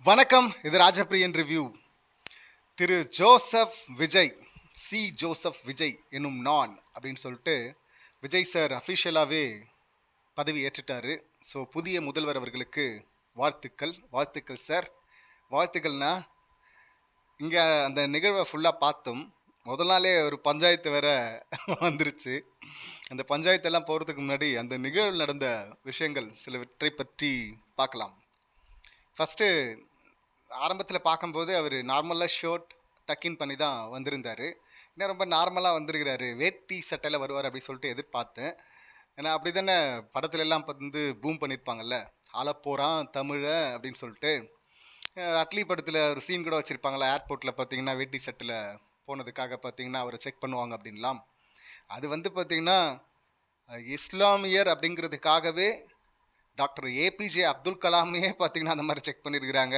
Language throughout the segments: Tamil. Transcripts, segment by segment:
வணக்கம். இது ராஜபிரியன் ரிவ்யூ. திரு ஜோசப் விஜய், ஜோசப் விஜய் என்னும் நான் அப்படின்னு சொல்லிட்டு விஜய் சார் அஃபிஷியலாகவே பதவி ஏற்றுட்டாரு. ஸோ புதிய முதல்வர் அவர்களுக்கு வாழ்த்துக்கள். வாழ்த்துக்கள் சார். வாழ்த்துக்கள்னா, இங்கே அந்த நிகழ்வை ஃபுல்லாக பார்த்தோம். முதல் நாளே ஒரு பஞ்சாயத்து வேற வந்துருச்சு. அந்த பஞ்சாயத்தெல்லாம் போகிறதுக்கு முன்னாடி அந்த நிகழ்வில் நடந்த விஷயங்கள் சிலவற்றை பற்றி பார்க்கலாம். ஃபஸ்ட்டு ஆரம்பத்தில் பார்க்கும்போது அவர் நார்மலாக ஷர்ட் டக்கின் பண்ணி தான் வந்திருந்தார். இன்னும் ரொம்ப நார்மலாக வந்திருக்கிறாரு, வேட்டி சட்டையில் வருவார் அப்படின்னு சொல்லிட்டு எதிர்பார்த்தேன். ஏன்னா அப்படி தானே படத்துல எல்லாம் வந்து பூம் பண்ணியிருப்பாங்கல்ல, ஆளப்போகிறான் தமிழை அப்படின்னு சொல்லிட்டு. அட்லி படத்தில் ஒரு சீன் கூட வச்சுருப்பாங்களா, ஏர்போர்ட்டில் பார்த்தீங்கன்னா வேட்டி சட்டில் போனதுக்காக பார்த்தீங்கன்னா அவரை செக் பண்ணுவாங்க அப்படின்லாம். அது வந்து பார்த்தீங்கன்னா இஸ்லாமியர் அப்படிங்கிறதுக்காகவே டாக்டர் ஏபிஜே அப்துல் கலாமே பார்த்தீங்கன்னா அந்த மாதிரி செக் பண்ணியிருக்கிறாங்க.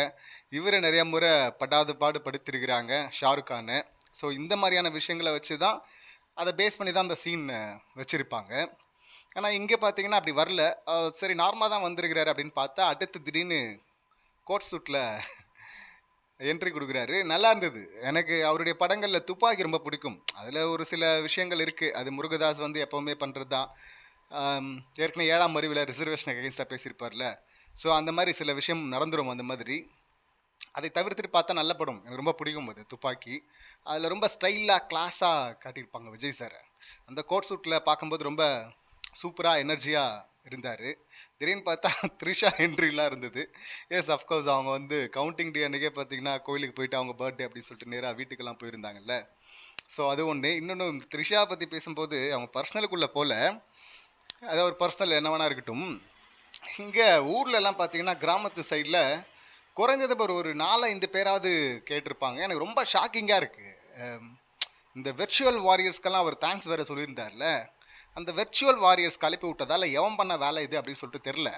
இவரை நிறைய முறை படாத பாடு படுத்திருக்கிறாங்க ஷாருக் கானை. ஸோ இந்த மாதிரியான விஷயங்களை வச்சு தான், அதை பேஸ் பண்ணி தான் அந்த சீன் வச்சுருப்பாங்க. ஆனால் இங்கே பார்த்தீங்கன்னா அப்படி வரல. சரி நார்மலாக தான் வந்திருக்கிறாரு அப்படின்னு பார்த்தா, அடுத்து திடீர்னு கோட் சூட்டில் என்ட்ரி கொடுக்குறாரு. நல்லா இருந்தது. எனக்கு அவருடைய படங்களில் துப்பாக்கி ரொம்ப பிடிக்கும். அதில் ஒரு சில விஷயங்கள் இருக்குது. அது முருகதாஸ் வந்து எப்போவுமே பண்ணுறது தான். ஏற்கனவே 7ஆம் அறிவில் ரிசர்வேஷன் அகேன்ஸ்டாக பேசியிருப்பார்ல. ஸோ அந்த மாதிரி சில விஷயம் நடந்துடும் அந்த மாதிரி. அதை தவிர்த்துட்டு பார்த்தா நல்ல படம். எனக்கு ரொம்ப பிடிக்கும் அது துப்பாக்கி. அதில் ரொம்ப ஸ்டைலாக கிளாஸாக காட்டியிருப்பாங்க விஜய் சார். அந்த கோட் சூட்டில் பார்க்கும்போது ரொம்ப சூப்பராக எனர்ஜியாக இருந்தார். திடீர்னு பார்த்தா த்ரிஷா என்ட்ரிலாம் இருந்தது. எஸ் அஃப்கோர்ஸ் அவங்க வந்து கவுண்டிங் டே அன்றைக்கே பார்த்தீங்கன்னா கோயிலுக்கு போயிட்டு அவங்க பர்த்டே அப்படின்னு சொல்லிட்டு நேராக வீட்டுக்கெல்லாம் போயிருந்தாங்கல்ல. ஸோ அது ஒன்று. இன்னொன்று த்ரிஷா பற்றி பேசும்போது அவங்க பர்சனலுக்குள்ளே போல், அதாவது ஒரு பர்சனல் என்ன வேணா இருக்கட்டும். இங்கே ஊர்லெல்லாம் பார்த்தீங்கன்னா கிராமத்து சைடில் குறைஞ்சது ஒரு 4-5 பேராவது கேட்டிருப்பாங்க. எனக்கு ரொம்ப ஷாக்கிங்காக இருக்குது. இந்த வெர்ச்சுவல் வாரியர்ஸ்க்கெல்லாம் அவர் தேங்க்ஸ் வேறு சொல்லியிருந்தார்ல. அந்த வெர்ச்சுவல் வாரியர்ஸ் கலப்பி விட்டதால் எவன் பண்ண வேலை இது அப்படின்னு சொல்லிட்டு தெரில.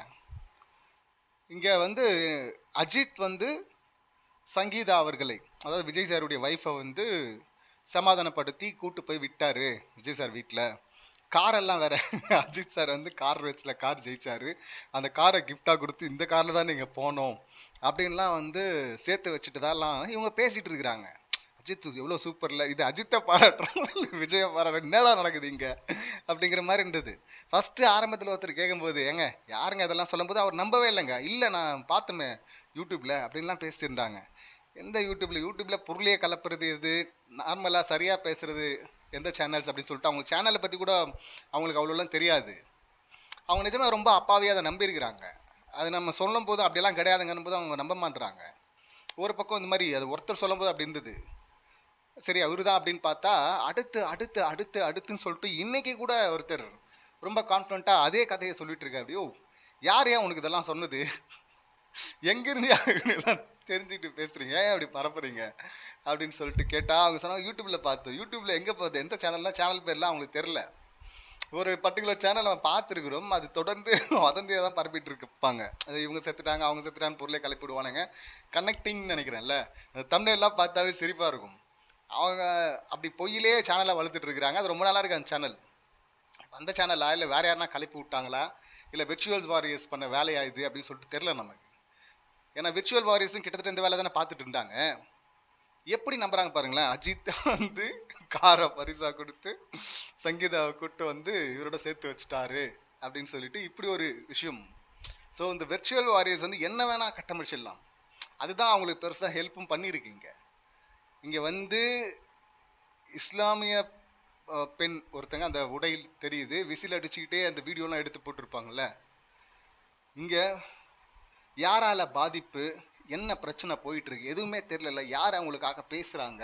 இங்கே வந்து அஜித் வந்து சங்கீதா அவர்களை, அதாவது விஜய் சாருடைய ஒய்ஃபை வந்து சமாதானப்படுத்தி கூட்டு போய் விட்டார் விஜய் சார் வீட்டில். காரெல்லாம் வேற அஜித் சார் வந்து கார் ரேஸில் கார் ஜெயிச்சாரு. அந்த காரை கிஃப்டாக கொடுத்து இந்த காரில் தான் நீங்கள் போனோம் அப்படின்லாம் வந்து சேர்த்து வச்சுட்டுதான்லாம் இவங்க பேசிகிட்டு இருக்கிறாங்க. அஜித் எவ்வளோ சூப்பரில், இது அஜித்தை பாராட்டுறாங்க விஜயை பாராட்டுற என்னடா நடக்குது இங்கே அப்படிங்கிற மாதிரி இருந்தது. ஃபஸ்ட்டு ஆரம்பத்தில் ஒருத்தர் கேட்கும்போது, ஏங்க யாருங்க இதெல்லாம் சொல்லும்போது அவர் நம்பவே இல்லைங்க. இல்லை நான் பார்த்துமே யூடியூப்பில் அப்படின்லாம் பேசிட்டு இருந்தாங்க. எந்த யூடியூப்பில் பொருளையே கலப்புறது எது, நார்மலாக சரியாக பேசுகிறது எந்த சேனல்ஸ் அப்படின்னு சொல்லிட்டு அவங்க சேனலை பற்றி கூட அவங்களுக்கு அவ்வளோலாம் தெரியாது. அவங்க நிஜமாக ரொம்ப அப்பாவியாக அதை நம்பியிருக்கிறாங்க. அது நம்ம சொல்லும் போது அப்படியெல்லாம் கிடையாதுங்கன்னு போது அவங்க நம்ப மாட்டுறாங்க. ஒரு பக்கம் இந்த மாதிரி அது ஒருத்தர் சொல்லும் போது அப்படி இருந்தது. சரி அவரு தான் அப்படின்னு பார்த்தா, அடுத்து அடுத்து அடுத்து அடுத்துன்னு சொல்லிட்டு இன்னைக்கு கூட ஒருத்தர் ரொம்ப கான்ஃபிடண்ட்டாக அதே கதையை சொல்லிட்டு இருக்க. அப்படியோ யார் ஏன் உனக்கு இதெல்லாம் சொன்னது, எங்கேருந்து எல்லாம் தெரிஞ்சுக்கிட்டு பேசுகிறீங்க, ஏன் அப்படி பரப்புறீங்க அப்படின்னு சொல்லிட்டு கேட்டால் அவங்க சொன்னாங்க யூடியூப்பில் பார்த்தோம். யூடியூப்பில் எங்கே பார்த்து எந்த சேனல்லாம், சேனல் பேர்லாம் அவங்களுக்கு தெரில. ஒரு பர்டிகுலர் சேனல் நம்ம பார்த்துருக்குறோம், அது தொடர்ந்து வதந்தியாக தான் பரப்பிட்டு இருப்பாங்க. அது இவங்க செத்துட்டாங்க அவங்க செத்துட்டான்னு பொருளை கிளப்பிடுவானுங்க. கனெக்டிங்னு நினைக்கிறேன்ல, அந்த தமிழெல்லாம் பார்த்தாவே சிரிப்பாக இருக்கும். அவங்க அப்படி பொய்யிலே சேனலை வளர்த்துட்டு இருக்கிறாங்க. அது ரொம்ப நல்லா இருக்கு அந்த சேனல். அந்த சேனலா இல்லை வேறு யாருனா கலப்பி விட்டாங்களா, இல்லை விர்ச்சுவல் வாரியர்ஸ் பண்ண வேலையா இது அப்படின்னு சொல்லிட்டு தெரில நமக்கு. ஏன்னா விர்ச்சுவல் வாரியர்ஸும் கிட்டத்தட்ட இந்த வேலை தானே பார்த்துட்டு இருந்தாங்க. எப்படி நம்புறாங்க பாருங்களேன். அஜித் வந்து காரை பரிசா கொடுத்து சங்கீதாவை கூட்டு வந்து இவரோட சேர்த்து வச்சுட்டாரு அப்படின்னு சொல்லிட்டு இப்படி ஒரு விஷயம். ஸோ இந்த வெர்ச்சுவல் வாரியர்ஸ் வந்து என்ன வேணால் கட்டமைச்சிடலாம். அதுதான் அவங்களுக்கு பெருசாக ஹெல்ப்பும் பண்ணியிருக்கீங்க. இங்கே வந்து இஸ்லாமிய பெண் ஒருத்தங்க அந்த உடையில் தெரியுது, விசில் அடிச்சுக்கிட்டே அந்த வீடியோலாம் எடுத்து போட்டிருப்பாங்கள்ல. இங்கே யாரால பாதிப்பு, என்ன பிரச்சனை போயிட்டுருக்கு எதுவுமே தெரிலல்ல. யார் அவங்களுக்காக பேசுகிறாங்க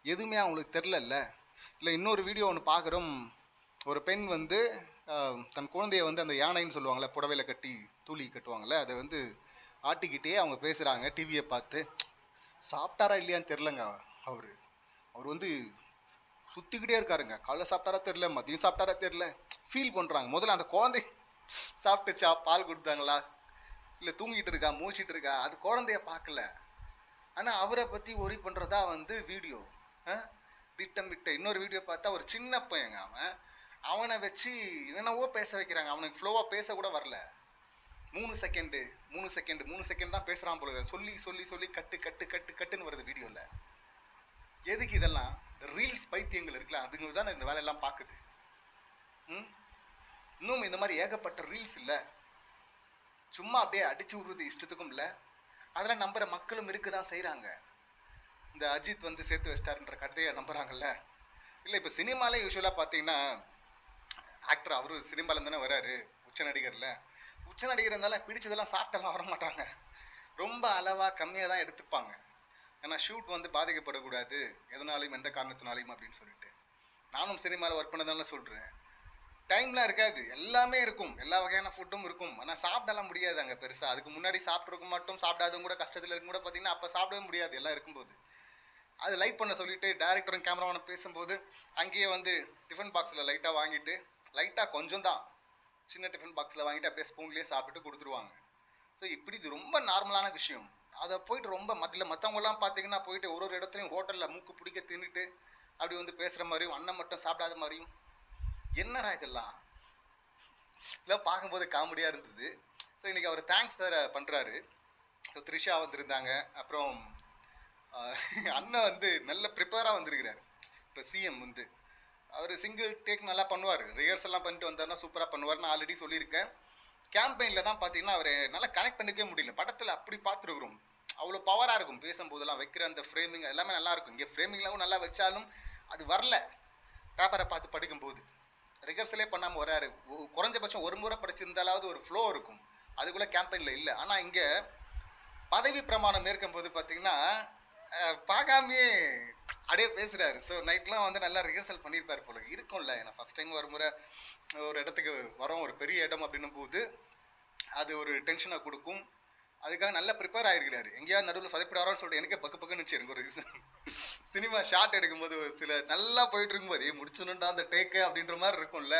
எதுவுமே அவங்களுக்கு தெரிலல்ல. இல்லை இன்னொரு வீடியோ ஒன்று பார்க்குறோம். ஒரு பெண் வந்து தன் குழந்தைய வந்து அந்த யானைன்னு சொல்லுவாங்கள்ல, புடவையில் கட்டி தூளி கட்டுவாங்கள்ல, அதை வந்து ஆட்டிக்கிட்டே அவங்க பேசுகிறாங்க டிவியை பார்த்து. சாப்பிட்டாரா இல்லையான்னு தெரிலங்க. அவர் அவர் வந்து சுற்றிக்கிட்டே இருக்காருங்க. காலைல சாப்பிட்டாரா தெரில, மதியம் சாப்பிட்டாரா தெரில, ஃபீல் பண்ணுறாங்க. முதல்ல அந்த குழந்தை சாப்பிட்டுச்சா, பால் கொடுத்தாங்களா, இல்லை தூங்கிட்டு இருக்கா மூச்சிட்டு இருக்கா, அது குழந்தைய பார்க்கல. ஆனால் அவரை பற்றி ஒரி பண்ணுறதா வந்து வீடியோ திட்டமிட்ட. இன்னொரு வீடியோ பார்த்தா ஒரு சின்ன பையங்க, அவனை வச்சு என்னென்னவோ பேச வைக்கிறாங்க. அவனுக்கு ஃப்ளோவாக பேச கூட வரல. 3 செகண்டு 3 செகண்ட் தான் பேசுகிறான் போல. சொல்லி சொல்லி சொல்லி கட்டுன்னு வருது வீடியோவில். எதுக்கு இதெல்லாம்? இந்த ரீல்ஸ் பைத்தியங்கள் இருக்குல்ல, அதுங்க தான் இந்த வேலையெல்லாம் பார்க்குது. இன்னும் இந்த மாதிரி ஏகப்பட்ட ரீல்ஸ் இல்லை, சும்மா அப்படியே அடிச்சு விடுறது இஷ்டத்துக்கும் இல்லை. அதெல்லாம் நம்புகிற மக்களும் இருக்க தான் செய்கிறாங்க. இந்த அஜித் வந்து சேர்த்து வச்சிட்டாருன்ற கதையை நம்புகிறாங்கல்ல. இல்லை, இப்போ சினிமாலே யூஸ்வலாக பார்த்தீங்கன்னா ஆக்டர் அவரு சினிமாவில் தானே வராரு, உச்ச நடிகரில். உச்ச நடிகர் இருந்தாலும் பிடிச்சதெல்லாம் சாப்பிட்டெல்லாம் வர மாட்டாங்க, ரொம்ப அளவாக கம்மியாக தான் எடுத்துப்பாங்க. ஏன்னா ஷூட் வந்து பாதிக்கப்படக்கூடாது எதனாலையும் எந்த காரணத்தினாலையும் அப்படின்னு சொல்லிட்டு. நானும் சினிமாவில் ஒர்க் பண்ணதால சொல்கிறேன், டைம்லாம் இருக்காது, எல்லாமே இருக்கும், எல்லா வகையான ஃபுட்டும் இருக்கும். ஆனால் சாப்பிடலாம் முடியாது அங்கே பெருசாக. அதுக்கு முன்னாடி சாப்பிட்ருக்க மட்டும் சாப்பிடாதவங்க கூட கஷ்டத்தில் இருக்கும் கூட பார்த்தீங்கன்னா அப்போ சாப்பிடவே முடியாது எல்லாம் இருக்கும்போது. அது லைட் பண்ண சொல்லிட்டு டேரக்டரும் கேமராமேனை பேசும்போது அங்கேயே வந்து டிஃபன் பாக்ஸில் லைட்டாக வாங்கிட்டு, லைட்டாக கொஞ்சம் தான் சின்ன டிஃபன் பாக்ஸில் வாங்கிட்டு அப்படியே ஸ்பூன்லேயே சாப்பிட்டுட்டு கொடுத்துருவாங்க. ஸோ இப்படி இது ரொம்ப நார்மலான விஷயம். அதை போயிட்டு ரொம்ப மற்றவங்களாம் பார்த்தீங்கன்னா போயிட்டு ஒரு இடத்துலையும் ஹோட்டலில் மூக்கு பிடிக்க தின்னுட்டு அப்படி வந்து பேசுகிற மாதிரியும் அண்ணன் மட்டும் சாப்பிடாத மாதிரியும், என்னடா இதெல்லாம் இதெல்லாம் பார்க்கும்போது காமெடியாக இருந்தது. ஸோ இன்றைக்கி அவர் தேங்க்ஸ் வேறு பண்ணுறாரு. ஸோ த்ரிஷா வந்திருந்தாங்க, அப்புறம் அண்ணன் வந்து நல்ல ப்ரிப்பேராக வந்திருக்கிறார். இப்போ சிஎம் வந்து அவர் சிங்கிள் டேக் நல்லா பண்ணுவார், ரிஹர்சல்லாம் பண்ணிட்டு வந்தார்னா சூப்பராக பண்ணுவார். நான் ஆல்ரெடி சொல்லியிருக்கேன். கேம்பெயினில் தான் பார்த்தீங்கன்னா அவர் நல்லா கனெக்ட் பண்ணிக்கவே முடியல. படத்தில் அப்படி பார்த்துருக்குறோம், அவ்வளோ பவராக இருக்கும் பேசும்போதெல்லாம், வைக்கிற அந்த ஃப்ரேமிங் எல்லாமே நல்லாயிருக்கும். இங்கே ஃப்ரேமிங்லாம் நல்லா வச்சாலும் அது வரல. பேப்பரை பார்த்து படிக்கும்போது ரிஹர்சலே பண்ணாமல் வராரு. குறைஞ்சபட்சம் ஒரு முறை படிச்சிருந்தாலாவது ஒரு ஃப்ளோ இருக்கும், அதுக்குள்ளே கேம்பெயினில் இல்லை. ஆனால் இங்கே பதவி பிரமாணம் மேற்கும்போது பார்த்தீங்கன்னா பார்க்காமே அப்படியே பேசுகிறாரு. ஸோ நைட்லாம் வந்து நல்லா ரிஹர்சல் பண்ணியிருப்பார் போல இருக்கும்ல. ஏன்னா ஃபஸ்ட் டைம் ஒரு முறை ஒரு இடத்துக்கு வரோம், ஒரு பெரிய இடம் அப்படின்னும் போது அது ஒரு டென்ஷனை கொடுக்கும். அதுக்காக நல்லா ப்ரிப்பேர் ஆகிருக்கிறாரு. எங்கேயாவது நடுவில் சொதப்பிடாரோன்னு சொல்லிட்டு எனக்கே பக்குன்னு இருந்துச்சு. எனக்கு ஒரு சினிமா ஷார்ட் எடுக்கும்போது சில நல்லா போயிட்டு இருக்கும்போது முடிச்சுணுண்டா அந்த டேக்கு அப்படின்ற மாதிரி இருக்கும்ல,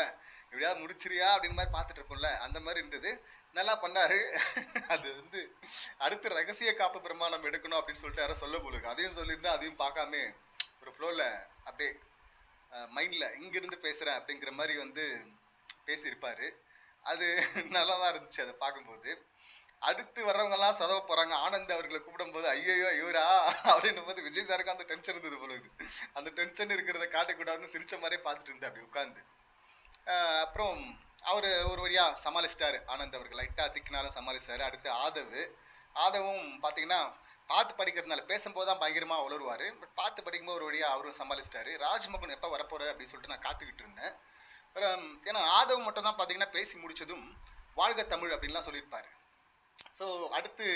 எப்படியாவது முடிச்சிரியா அப்படின்னு மாதிரி பார்த்துட்டு இருக்கோம்ல, அந்த மாதிரி இருந்தது. நல்லா பண்ணார். அது வந்து அடுத்து ரகசிய காப்பு பிரமாணம் எடுக்கணும் அப்படின்னு சொல்லிட்டு யாரும் சொல்ல போலுக்கு, அதையும் சொல்லியிருந்தா அதையும் பார்க்காம ஒரு ஃப்ளோவில் அப்படியே மைண்டில் இங்கிருந்து பேசுகிறேன் அப்படிங்கிற மாதிரி வந்து பேசியிருப்பார். அது நல்லா தான் இருந்துச்சு அதை பார்க்கும்போது. அடுத்து வர்றவங்கெல்லாம் சொதவ போகிறாங்க. ஆனந்த் அவர்களை கூப்பிடும்போது ஐயோ இவரா அப்படின்னும் போது விஜய் சாருக்கு அந்த டென்ஷன் இருந்தது போல. அந்த டென்ஷன் இருக்கிறத காட்டக்கூடாதுன்னு சிரிச்ச மாதிரியே பார்த்துட்டு இருந்தேன் அப்படி உட்காந்து. அப்புறம் அவர் ஒரு வழியாக சமாளிச்சிட்டாரு. ஆனந்த் அவர்கள் லைட்டாக திக்கினாலும் சமாளிச்சிட்டாரு. அடுத்து ஆதவும் பார்த்தீங்கன்னா பார்த்து படிக்கிறதுனால பேசும்போது தான் பயங்கரமாக வளருவார். பட் பார்த்து படிக்கும்போது ஒரு வழியாக அவரும் சமாளிச்சிட்டாரு. ராஜ்மோகன் எப்போ வரப்போகிறார் அப்படின்னு சொல்லிட்டு நான் காத்துக்கிட்டு இருந்தேன். ஏன்னா ஆதவ் மட்டும் தான் பார்த்தீங்கன்னா பேசி முடித்ததும் வாழ்க தமிழ் அப்படின்லாம் சொல்லியிருப்பார். ஸோ அடுத்து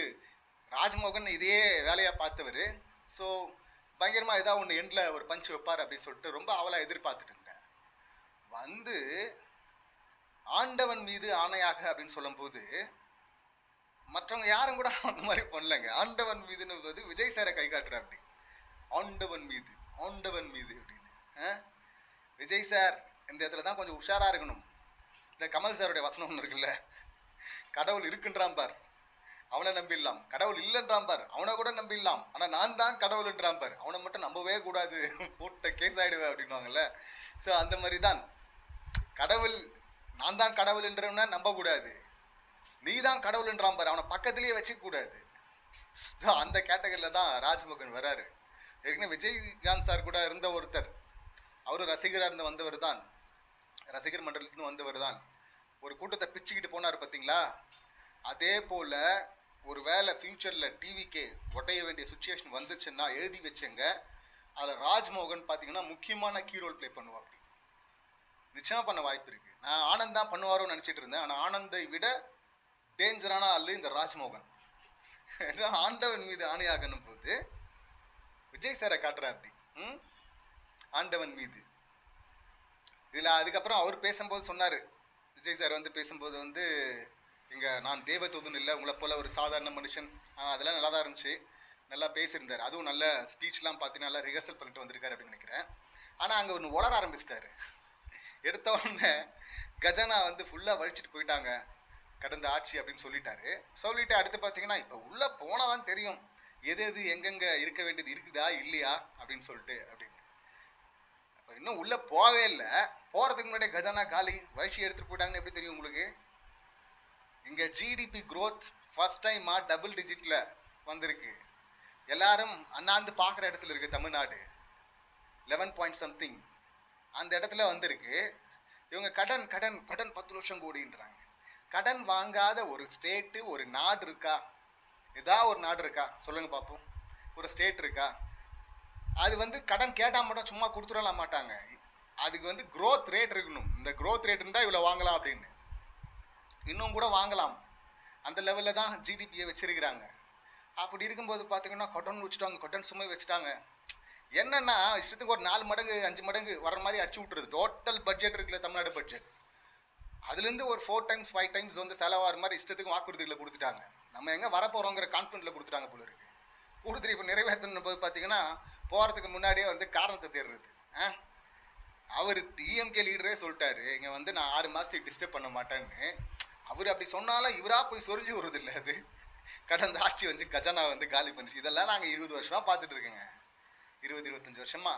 ராஜ்மோகன் இதே வேலையாக பார்த்தவர். ஸோ பயங்கரமாக ஏதாவது ஒன்று எண்டில் ஒரு பஞ்ச் வைப்பார் அப்படின்னு சொல்லிட்டு ரொம்ப அவலாக எதிர்பார்த்துட்டு இருந்தேன். வந்து ஆண்டவன் மீது ஆணையாக அப்படின்னு சொல்லும்போது மற்றவங்க யாரும் கூட அந்த மாதிரி பண்ணலங்க. ஆண்டவன் மீதுன்னு போது விஜய் சாரை கை காட்டுற அப்படி ஆண்டவன் மீது அப்படின்னு. விஜய் சார் இந்த இடத்துல தான் கொஞ்சம் உஷாராக இருக்கணும். இந்த கமல் சாருடைய வசனம் ஒன்று இருக்குல்ல, கடவுள் இருக்குன்றான் பார் அவனை நம்பிடலாம், கடவுள் இல்லைன்றான் பார் அவனை கூட நம்பிடலாம், ஆனால் நான் தான் கடவுள்ன்றான் பார் அவனை மட்டும் நம்பவே கூடாது, போட்ட கேஸ் ஆகிடுவேன் அப்படின்வாங்கல்ல. ஸோ அந்த மாதிரி தான் கடவுள், நான் தான் கடவுள் என்றவன நம்பக்கூடாது, நீ தான் கடவுள்ன்றான் பாரு அவனை பக்கத்துலேயே வச்சுக்கூடாது. ஸோ அந்த கேட்டகரியில் தான் ராஜ்மோகன் வராரு. ஏற்கனவே விஜயகாந்த் சார் கூட இருந்த ஒருத்தர், அவரும் ரசிகராக இருந்து வந்தவர் தான், ரசிகர் மண்டலத்துன்னு வந்தவர் தான். ஒரு கூட்டத்தை பிச்சுக்கிட்டு போனார் பார்த்தீங்களா, அதே போல் ஒரு வேளை ஃப்யூச்சரில் டிவிக்கே ஒட்டைய வேண்டிய சுச்சுவேஷன் வந்துச்சுன்னா எழுதி வச்சுங்க, அதில் ராஜ்மோகன் பார்த்தீங்கன்னா முக்கியமான கீ ரோல் ப்ளே பண்ணுவார். அப்படி நிச்சயமாக பண்ண வாய்ப்பு இருக்குது. நான் ஆனந்த் தான் பண்ணுவாரோன்னு நினச்சிட்டு இருந்தேன். ஆனால் ஆனந்தை விட டேஞ்சரான ஆள் இந்த ராஜ்மோகன். ஆண்டவன் மீது ஆணையாகணும் போது விஜய் சாரை காட்டுறா அப்படி ஆண்டவன் மீது. இதில் அதுக்கப்புறம் அவர் பேசும்போது சொன்னார், விஜய் சார் வந்து பேசும்போது வந்து இங்கே நான் தேவதூதன் இல்லை, உங்களை போல் ஒரு சாதாரண மனுஷன், அதெல்லாம் நல்லா தான் இருந்துச்சு, நல்லா பேசியிருந்தார். அதுவும் நல்ல ஸ்பீச்லாம் பார்த்தீங்கன்னா நல்லா ரிஹர்சல் பண்ணிட்டு வந்திருக்காரு அப்படின்னு நினைக்கிறேன். ஆனால் அங்கே ஒன்று உளர ஆரம்பிச்சிட்டாரு. எடுத்த உடனே கஜானா வந்து ஃபுல்லாக வலிச்சிட்டு போயிட்டாங்க கடந்த ஆட்சி அப்படின்னு சொல்லிட்டு அடுத்து பார்த்தீங்கன்னா இப்போ உள்ளே போனால் தான் தெரியும் எது எங்கெங்கே இருக்க வேண்டியது இருக்குதா இல்லையா அப்படின்னு சொல்லிட்டு அப்படின்னு. இப்போ இன்னும் உள்ளே போகவே இல்லை, போகிறதுக்கு முன்னாடியே கஜானா காலி வலிச்சு எடுத்துகிட்டு போயிட்டாங்கன்னு எப்படி தெரியும் உங்களுக்கு? இங்கே ஜிடிபி க்ரோத் ஃபர்ஸ்ட் டைமாக டபுள் டிஜிட்டில் வந்திருக்கு. எல்லாரும் அண்ணாந்து பார்க்குற இடத்துல இருக்குது தமிழ்நாடு 11 பாயிண்ட் சம்திங் அந்த இடத்துல வந்திருக்கு. இவங்க கடன் கடன் கடன் 10 லட்சம் கோடின்றாங்க. கடன் வாங்காத ஒரு ஸ்டேட்டு ஒரு நாடு இருக்கா? ஏதாவது ஒரு நாடு இருக்கா சொல்லுங்க பார்ப்போம். ஒரு ஸ்டேட் இருக்கா? அது வந்து கடன் கேட்டால் மட்டும் சும்மா கொடுத்துடலாம் மாட்டாங்க. அதுக்கு வந்து க்ரோத் ரேட் இருக்கணும். இந்த க்ரோத் ரேட் இருந்தால் இவ்வளோ வாங்கலாம் அப்படின்னு, இன்னும் கூட வாங்கலாம். அந்த லெவலில் தான் ஜிடிபியை வச்சிருக்கிறாங்க. அப்படி இருக்கும்போது பார்த்தீங்கன்னா கடன் வச்சுட்டாங்க, கடன் சுமை வச்சுட்டாங்க. என்னன்னா இஷ்டத்துக்கு ஒரு 4 மடங்கு 5 மடங்கு வர மாதிரி அடிச்சு விட்டுருது. டோட்டல் பட்ஜெட் இருக்குல்ல தமிழ்நாடு பட்ஜெட், அதுலேருந்து ஒரு 4 டைம்ஸ் 5 டைம்ஸ் வந்து செலவாகிற மாதிரி இஷ்டத்துக்கு வாக்குறுதிகளை கொடுத்துட்டாங்க. நம்ம எங்கே வரப்போகிறோங்கிற கான்ஃபிடென்ட்டில் கொடுத்துட்டாங்க போல இருக்கு. கொடுத்துட்டு இப்போ நிறைவேற்றணும் போது பார்த்தீங்கன்னா போகிறதுக்கு முன்னாடியே வந்து காரணத்தை தேடுறது. அவர் டிஎம்கே லீடரே சொல்லிட்டாரு, இங்கே வந்து நான் 6 மாதத்துக்கு டிஸ்டர்ப் பண்ண மாட்டேன்னு. அவர் அப்படி சொன்னாலும் இவராக போய் சொரிஞ்சு வருது இல்லை. அது கடந்த ஆட்சி வந்து கஜானா வந்து காலி பண்ணிச்சு. இதெல்லாம் நாங்கள் 20 வருஷமாக பார்த்துட்டு இருக்கேங்க. 20-25 வருஷமா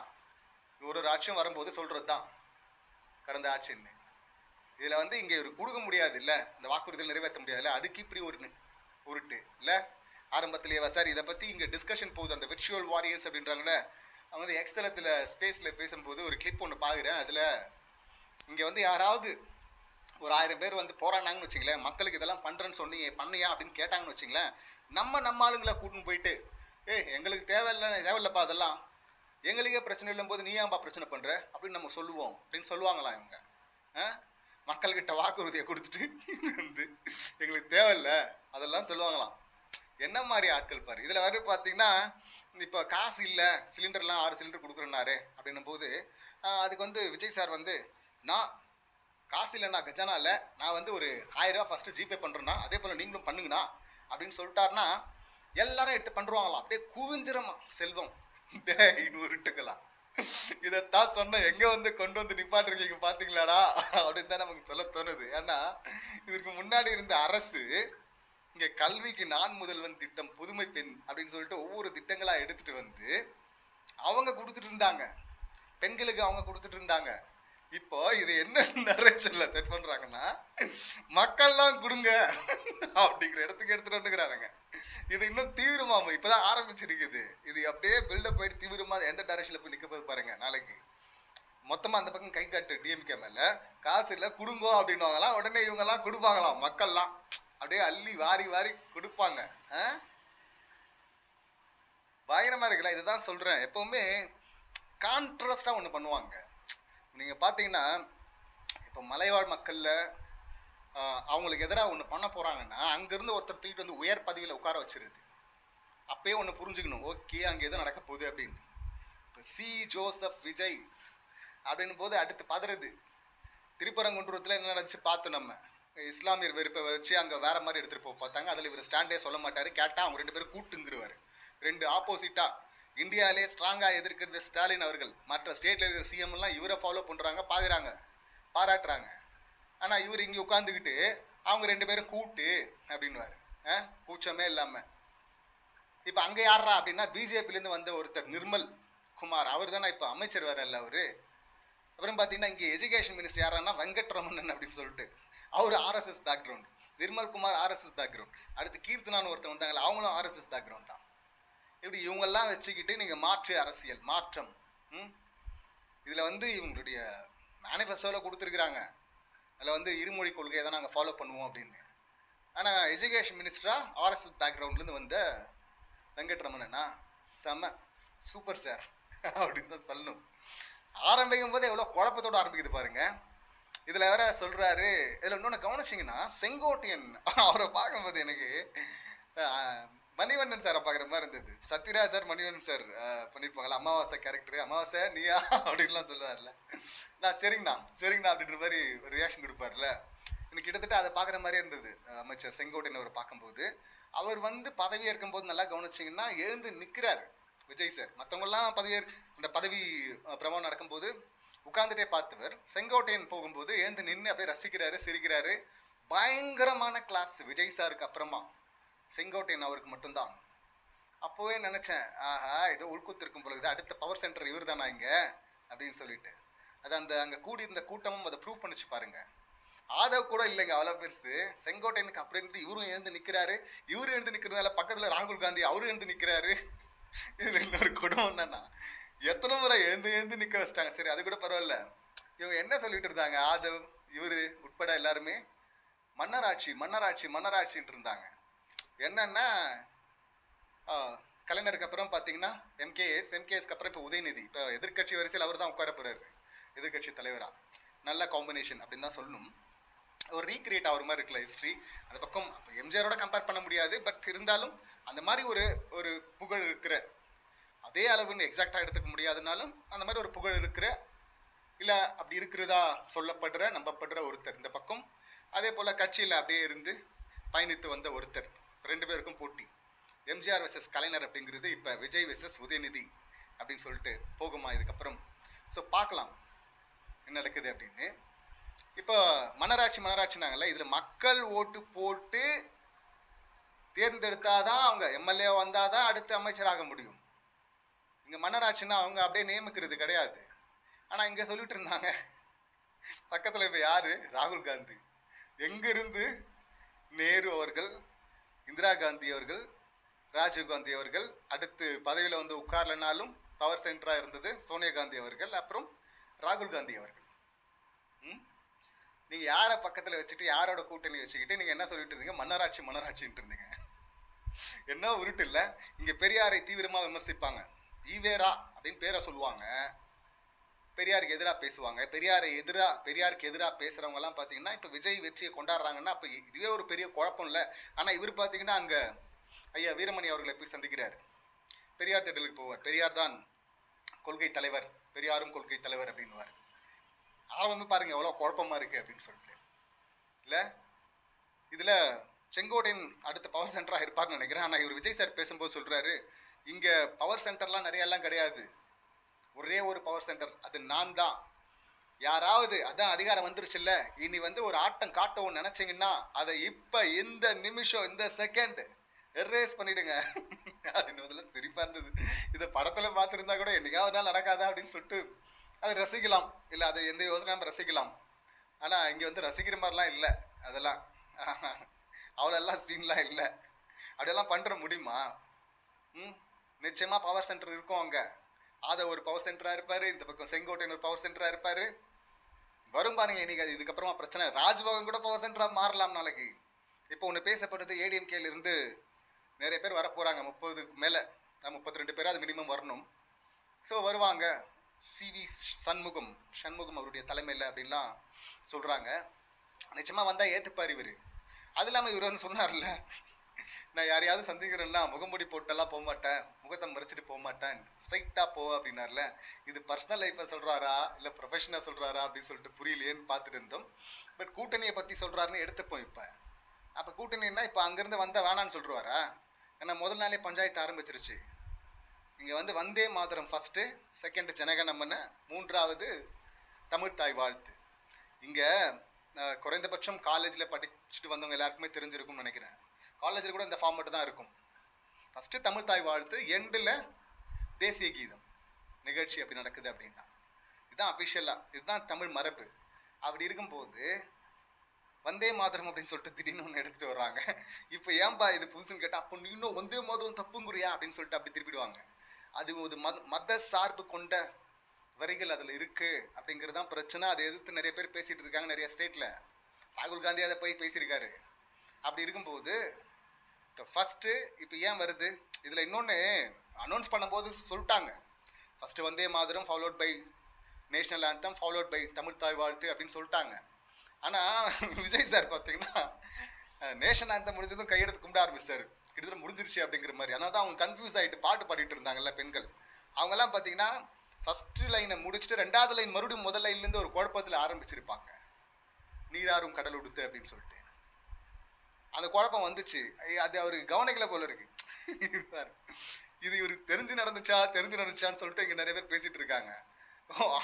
ஒரு ஆட்சியும் வரும்போது சொல்கிறது தான் கடந்த ஆட்சின்னு. இதில் வந்து இங்கே ஒரு கொடுக்க முடியாது இல்லை, இந்த வாக்குறுதியில் நிறைவேற்ற முடியாதுல்ல, அதுக்கு இப்படி ஒரு உருட்டு இல்லை. ஆரம்பத்திலேயே சார் இதை பற்றி இங்கே டிஸ்கஷன் போகுது. அந்த விர்ச்சுவல் வாரியர்ஸ் அப்படின்றாங்களே, அவங்க வந்து எக்ஸலத்தில் ஸ்பேஸில் பேசும்போது ஒரு கிளிப் ஒன்று பார்க்குறேன். அதில் இங்கே வந்து யாராவது ஒரு 1000 பேர் வந்து போராடினாங்கன்னு வச்சிங்களேன், மக்களுக்கு இதெல்லாம் பண்ணுறேன்னு சொன்னீங்க பண்ணியா அப்படின்னு கேட்டாங்கன்னு வச்சிங்களேன், நம்ம ஆளுங்களை கூட்டின்னு போயிட்டு எங்களுக்கு தேவையில்லப்பா அதெல்லாம், எங்களுக்கே பிரச்சனை இல்லைம் போது நீ ஏன்பா பிரச்சனை பண்ணுற அப்படின்னு நம்ம சொல்லுவோம் அப்படின்னு சொல்லுவாங்களாம் இவங்க. மக்கள்கிட்ட வாக்குறுதியை கொடுத்துட்டு வந்து எங்களுக்கு தேவையில்லை அதெல்லாம் சொல்லுவாங்களாம். என்ன மாதிரி ஆட்கள் பாரு. இதில் வந்து பார்த்தீங்கன்னா இப்போ காசு இல்லை, சிலிண்டர்லாம் 6 சிலிண்டர் கொடுக்குறேன்னாரு அப்படின்னும் போது அதுக்கு வந்து விஜய் சார் வந்து நான் காசு இல்லைண்ணா கஜானா இல்லை, நான் வந்து ஒரு 1000 ரூபா ஃபஸ்ட்டு ஜிபே பண்ணுறேன்னா அதே போல் நீங்களும் பண்ணுங்கண்ணா அப்படின்னு சொல்லிட்டாருன்னா எல்லாரும் எடுத்து பண்ணுவாங்களாம். அப்படியே குவிஞ்சிரமா செல்வம். உருட்டுக்கலாம். இதைத்தான் சொன்ன எங்கே வந்து கொண்டு வந்து நிப்பாட்டிருக்கீங்க பார்த்தீங்களாடா அப்படின்னு தான் நமக்கு சொல்ல தோணுது. ஏன்னா இதற்கு முன்னாடி இருந்த அரசு இங்கே கல்விக்கு நான் முதல்வன் திட்டம், புதுமை பெண் அப்படின்னு சொல்லிட்டு ஒவ்வொரு திட்டங்களாக எடுத்துட்டு வந்து அவங்க கொடுத்துட்டு இருந்தாங்க, பெண்களுக்கு அவங்க கொடுத்துட்டு இருந்தாங்க. இப்போ இது என்ன நரேஷன்ல செட் பண்றாங்கன்னா மக்கள்லாம் கொடுங்க அப்படிங்கிற இடத்துக்கு எடுத்துட்டு வந்துக்கிறானுங்க. இது இன்னும் தீவிரமா இப்பதான் ஆரம்பிச்சிருக்குது. இது அப்படியே பில்டப் போயிட்டு தீவிரமா எந்த டைரக்ஷன்ல போய் நிக்க போது பாருங்க. நாளைக்கு மொத்தமா அந்த பக்கம் கை காட்டு டிஎம்கே மேல காசு இல்ல கொடுங்கோ அப்படின்னுவாங்களாம். உடனே இவங்க எல்லாம் கொடுப்பாங்களாம், மக்கள்லாம் அப்படியே அள்ளி வாரி வாரி கொடுப்பாங்க. பயங்கரமா இருக்குல்ல. இதுதான் சொல்றேன், எப்பவுமே கான்ட்ராஸ்டா ஒண்ணு பண்ணுவாங்க. நீங்கள் பார்த்தீங்கன்னா இப்போ மலைவாழ் மக்களில் அவங்களுக்கு எதிராக ஒன்று பண்ண போகிறாங்கன்னா அங்கேருந்து ஒருத்தர் தூக்கிட்டு வந்து உயர் பதவியில் உட்கார வச்சிருது. அப்பயே ஒன்று புரிஞ்சுக்கணும், ஓகே அங்கே எதுவும் நடக்க போகுது அப்படின்னு. இப்போ சி ஜோசப் விஜய் அப்படின்னும் போது அடுத்து பதறது. திருப்பரங்குன்றத்தில் என்ன நடந்துச்சு பார்த்து நம்ம இஸ்லாமியர் வெறுப்பை வச்சு அங்கே வேற மாதிரி எடுத்துகிட்டு போக பார்த்தாங்க. அதில் இவர் ஸ்டாண்டே சொல்ல மாட்டார். கேட்டால் அவங்க 2 பேரும் கூட்டுங்கிறவார். 2 ஆப்போசிட்டாக. இந்தியாவிலே ஸ்ட்ராங்காக எதிர்க்கிறது ஸ்டாலின் அவர்கள். மற்ற ஸ்டேட்டில் இருக்கிற சிஎம் எல்லாம் இவரை ஃபாலோ பண்ணுறாங்க, பார்க்குறாங்க, பாராட்டுறாங்க. ஆனால் இவர் இங்கே உட்காந்துக்கிட்டு அவங்க 2 பேரும் கூட்டு அப்படின்வார், கூச்சமே இல்லாமல். இப்போ அங்கே யாரா அப்படின்னா பிஜேபியிலேருந்து வந்த ஒருத்தர் நிர்மல் குமார், அவர் தானே இப்போ அமைச்சர் வரல அவரு. அப்புறம் பார்த்தீங்கன்னா இங்கே எஜுகேஷன் மினிஸ்டர் யாரான்னா வெங்கட்ரமணன் அப்படின்னு சொல்லிட்டு, அவர் RSS background. Nirmal Kumar RSS background. அடுத்து கீர்த்தனான்னு ஒருத்தர் வந்தாங்களா, அவங்களும் ஆர்எஸ்எஸ் பேக்ரவுண்ட் தான். இப்படி இவங்கெல்லாம் வச்சுக்கிட்டு நீங்கள் மாற்று அரசியல் மாற்றம், இதில் வந்து இவங்களுடைய மேனிஃபெஸ்டோவில் கொடுத்துருக்குறாங்க. அதில் வந்து இருமொழி கொள்கையை தான் நாங்கள் ஃபாலோ பண்ணுவோம் அப்படின்னு. ஆனால் எஜுகேஷன் மினிஸ்டராக ஆர்எஸ்எஸ் பேக்ரவுண்ட்லேருந்து வந்த வெங்கட்ரமணனா செம சூப்பர் சார் அப்படின்னு தான் சொல்லணும். ஆரம்பிக்கும் போது எவ்வளோ குழப்பத்தோடு ஆரம்பிக்குது பாருங்க. இதில் வேற சொல்கிறாரு. இதில் இன்னொன்று கவனிச்சிங்கன்னா செங்கோட்டையன் அவரை பார்க்கும்போது எனக்கு மணிவண்ணன் சாரை பார்க்குற மாதிரி இருந்தது. சத்யராஜ் சார் மணிவண்ணன் சார் பண்ணியிருப்பாங்களா, அமாவாசை கேரக்டர், அமாவாசை நீயா அப்படின்லாம் சொல்லுவார்ல. நான் சரிங்கண்ணா அப்படின்ற மாதிரி ஒரு ரியாக்ஷன் கொடுப்பார்ல. எனக்கு கிட்டத்தட்ட அதை பார்க்குற மாதிரியே இருந்தது அமைச்சர் செங்கோட்டையன் அவர் பார்க்கும்போது. அவர் வந்து பதவி ஏற்கும்போது நல்லா கவனிச்சிங்கன்னா எழுந்து நிற்கிறார் விஜய் சார். மற்றவங்கெல்லாம் இந்த பதவி பிரமாணம் நடக்கும்போது உட்காந்துட்டே பார்த்தவர், செங்கோட்டையன் போகும்போது எழுந்து நின்று அப்படியே ரசிக்கிறாரு, சிரிக்கிறாரு. பயங்கரமான கிளாப்ஸ் விஜய் சாருக்கு அப்புறமா செங்கோட்டையன் அவருக்கு மட்டும்தான். அப்போவே நினச்சேன், ஆஹா ஏதோ உள்குத்து இருக்கும் பொழுது அடுத்த பவர் சென்டர் இவர் தானா இங்கே அப்படின்னு சொல்லிட்டு. அது அங்கே கூடியிருந்த கூட்டமும் அதை ப்ரூவ் பண்ணிச்சு பாருங்க. ஆதவ் கூட இல்லைங்க அவ்வளோ பெருசு. செங்கோட்டையனுக்கு அப்படி இருந்து இவரும் எழுந்து நிற்கிறாரு. இவரு எழுந்து நிற்கிறதால பக்கத்தில் ராகுல் காந்தி அவரும் எழுந்து நிற்கிறாரு. இதில் இன்னொரு குடும்பம் என்னன்னா, எத்தனை முறை எழுந்து எழுந்து நிற்க வச்சிட்டாங்க. சரி அது கூட பரவாயில்ல. இவங்க என்ன சொல்லிட்டு இருந்தாங்க, ஆதவ் இவர் உட்பட எல்லாருமே மன்னராட்சி மன்னராட்சி மன்னராட்சின்னு இருந்தாங்க. என்னன்னா கலைஞருக்கு அப்புறம் பார்த்தீங்கன்னா எம்கேஎஸ்க்கு அப்புறம் இப்போ உதயநிதி, இப்போ எதிர்கட்சி வரிசையில் அவர் தான் உட்கார போறாரு எதிர்கட்சி தலைவரா. நல்ல காம்பினேஷன் அப்படின்னு தான் சொல்லணும். ஒரு ரீக்ரியேட் ஆகிற மாதிரி இருக்குல்ல ஹிஸ்ட்ரி. அந்த பக்கம் எம்ஜிஆரோட கம்பேர் பண்ண முடியாது, பட் இருந்தாலும் அந்த மாதிரி ஒரு புகழ் இருக்கிற, அதே அளவுன்னு எக்ஸாக்டாக எடுத்துக்க முடியாதுனாலும் அந்த மாதிரி ஒரு புகழ் இருக்கிற, இல்லை அப்படி இருக்கிறதா சொல்லப்படுற நம்பப்படுற ஒருத்தர் இந்த பக்கம். அதே போல் கட்சியில் அப்படியே இருந்து பயணித்து வந்த ஒருத்தர். ரெண்டு பேருக்கும் போட்டி. எம்ஜிஆர் வெர்சஸ் கலைஞர் அப்படிங்கிறது இப்போ விஜய் வெர்சஸ் உதயநிதி அப்படின்னு சொல்லிட்டு போகுமா இதுக்கப்புறம். ஸோ பார்க்கலாம் என்ன நடக்குது அப்படின்னு. இப்போ மன்னராட்சினாங்கல்ல, இதில் மக்கள் ஓட்டு போட்டு தேர்ந்தெடுத்தாதான் அவங்க எம்எல்ஏ வந்தாதான் அடுத்து அமைச்சராக முடியும். இங்கே மன்னராட்சின்னா அவங்க அப்படியே நியமிக்கிறது கிடையாது. ஆனால் இங்கே சொல்லிட்டு இருந்தாங்க பக்கத்தில் இப்போ யாரு, ராகுல் காந்தி. எங்கிருந்து நேரு அவர்கள், இந்திரா காந்தி அவர்கள், ராஜீவ் காந்தி அவர்கள், அடுத்து பதவியில் வந்து உட்கார்லனாலும் பவர் சென்டராக இருந்தது சோனியா காந்தி அவர்கள், அப்புறம் ராகுல் காந்தி அவர்கள். நீங்கள் யாரை பக்கத்தில் வச்சுட்டு யாரோட கூட்டணி வச்சுக்கிட்டு நீங்கள் என்ன சொல்லிட்டு இருந்தீங்க, மன்னராட்சின்ட்டு இருந்தீங்க. என்ன உருட்டு இல்லை. இங்கே பெரியாரை தீவிரமாக விமர்சிப்பாங்க. ஈவேரா அப்படின்னு பேரை சொல்லுவாங்க, பெரியாருக்கு எதிராக பேசுவாங்க. பெரியாருக்கு எதிராக பேசுகிறவங்கலாம் பார்த்தீங்கன்னா இப்போ விஜய் வெற்றியை கொண்டாடுறாங்கன்னா அப்போ இதுவே ஒரு பெரிய குழப்பம் இல்லை. ஆனால் இவர் பார்த்தீங்கன்னா அங்கே ஐயா வீரமணி அவர்களை போய் சந்திக்கிறார். பெரியார் தேடலுக்கு போவார். பெரியார் தான் கொள்கை தலைவர், பெரியாரும் கொள்கை தலைவர் அப்படின்வார். ஆரம்பமே பாருங்க எவ்வளோ குழப்பமா இருக்கு அப்படின்னு சொல்லிட்டு. இல்லை இதில் செங்கோட்டையன் அடுத்த பவர் சென்டராக இருப்பார்னு நினைக்கிறேன். ஆனால் இவர் விஜய் சார் பேசும்போது சொல்கிறாரு, இங்கே பவர் சென்டர்லாம் நிறையெல்லாம் கிடையாது, ஒரே ஒரு பவர் சென்டர், அது நான் தான். யாராவது அதான் அதிகாரம் வந்துருச்சுல்ல, இனி வந்து ஒரு ஆட்டம் காட்டவும் நினைச்சிங்கன்னா அதை இப்போ இந்த நிமிஷம் இந்த செகண்ட் எரேஸ் பண்ணிடுங்க அப்படின்னு சிரிப்பா இருந்தது. இதை படத்தில் பார்த்துருந்தா கூட என்னைக்காவது நாள் நடக்காதா அப்படின்னு சொல்லிட்டு அதை ரசிக்கலாம். இல்லை அதை எந்த யோசனையும் ரசிக்கலாம். ஆனால் இங்கே வந்து ரசிக்கிற மாதிரிலாம் இல்லை. அதெல்லாம் அவ்வளோலாம் சீன்லாம் இல்லை. அப்படியெல்லாம் பண்ணுற முடியுமா? நிச்சயமாக பவர் சென்டர் இருக்கும் அங்கே. ஆதவ் ஒரு பவர் சென்டராக இருப்பார், இந்த பக்கம் செங்கோட்டையன் ஒரு பவர் சென்டராக இருப்பார். வரும் பாருங்க இன்னைக்கு. இதுக்கப்புறமா பிரச்சனை, ராஜ்பவன் கூட பவர் சென்டராக மாறலாம் நாளைக்கு. இப்போ ஒன்று பேசப்பட்டது, ஏடிஎம்கேல இருந்து நிறைய பேர் வரப்போகிறாங்க. 30க்கு மேலே, 32 பேர் அது மினிமம் வரணும். ஸோ வருவாங்க. சிவி சண்முகம் அவருடைய தலைமையில் அப்படின்லாம் சொல்கிறாங்க. நிச்சயமாக வந்தால் ஏற்றுப்பார் இவர். அது இல்லாமல் இவர் வந்து சொன்னார்ல, நான் யாரையாவது சந்திக்கிறேன்னா முகமுடி போட்டெல்லாம் போக மாட்டேன், முகத்தை மறைச்சிட்டு போக மாட்டேன், ஸ்ட்ரைட்டாக போ அப்படின்னார்ல. இது பர்சனல் லைஃப்பை சொல்கிறாரா இல்லை ப்ரொஃபஷனாக சொல்கிறாரா அப்படின்னு சொல்லிட்டு புரியலையேன்னு பார்த்துட்டு இருந்தோம். பட் கூட்டணியை பற்றி சொல்கிறாருன்னு எடுத்துப்போம். இப்போ அப்போ கூட்டணின்னா இப்போ அங்கேருந்து வந்தால் வேணான்னு சொல்லிடுவாரா? ஏன்னா முதல் நாளே பஞ்சாயத்து ஆரம்பிச்சிருச்சு. இங்கே வந்து வந்தே மாதரம் ஃபஸ்ட்டு, செகண்ட் ஜனகணமன, 3வது தமிழ்த்தாய் வாழ்த்து. இங்கே குறைந்தபட்சம் காலேஜில் படிச்சுட்டு வந்தவங்க எல்லாருக்குமே தெரிஞ்சிருக்கும்னு நினைக்கிறேன். காலேஜில் கூட இந்த ஃபார்மேட்டு தான் இருக்கும். ஃபஸ்ட்டு தமிழ்த்தாய் வாழ்த்து, எண்டில் தேசிய கீதம் நிகழ்ச்சி அப்படி நடக்குது அப்படின்னா இதுதான் அஃபிஷியலாக, இதுதான் தமிழ் மரபு. அப்படி இருக்கும்போது வந்தே மாதரம் அப்படின்னு சொல்லிட்டு திடீர்னு ஒன்று எடுத்துகிட்டு வர்றாங்க. இப்போ ஏன்பா இது புதுசுன்னு கேட்டால், அப்போ நீ இன்னும் வந்தே மாதரம் தப்புங்குறியா அப்படின்னு சொல்லிட்டு அப்படி திருப்பிடுவாங்க. அது ஒரு மத சார்பு கொண்ட வரிகள் அதில் இருக்குது அப்படிங்கிறது தான் பிரச்சனை. அதை எதிர்த்து நிறைய பேர் பேசிகிட்டு இருக்காங்க நிறைய ஸ்டேட்டில். ராகுல் காந்தி அதை போய் பேசியிருக்காரு. அப்படி இருக்கும்போது இப்போ ஃபஸ்ட்டு இப்போ ஏன் வருது இதில், இன்னொன்று அனௌன்ஸ் பண்ணும்போது சொல்லிட்டாங்க, first Vande Mataram followed by national anthem followed by தமிழ்த்தாய் வாழ்த்து அப்படின்னு சொல்லிட்டாங்க. ஆனால் விஜய் சார் பார்த்தீங்கன்னா நேஷனல் ஆந்தம் முடிஞ்சதும் கையெடுத்து கும்பிட ஆரம்பிச்சார். கிட்டத்தட்ட முடிஞ்சிருச்சு அப்படிங்கிற மாதிரி. ஆனால் தான் அவங்க கன்ஃபியூஸ் ஆகிட்டு பாட்டு பாடிட்டு இருந்தாங்கல்ல பெண்கள். அவங்கெல்லாம் பார்த்தீங்கன்னா ஃபஸ்ட்டு லைனை முடிச்சுட்டு 2வது லைன் மறுபடியும் முதல் லைன்லேருந்து ஒரு குழப்பத்தில் ஆரம்பிச்சிருப்பாங்க. நீராறும் கடல் உடுத்து அப்படின்னு சொல்லிட்டு அந்த குழப்பம் வந்துச்சு. அது அவருக்கு கவனிக்கல போல இருக்கு. இது இவருக்கு தெரிஞ்சு நடந்துச்சான்னு சொல்லிட்டு இங்கே நிறைய பேர் பேசிட்டு இருக்காங்க.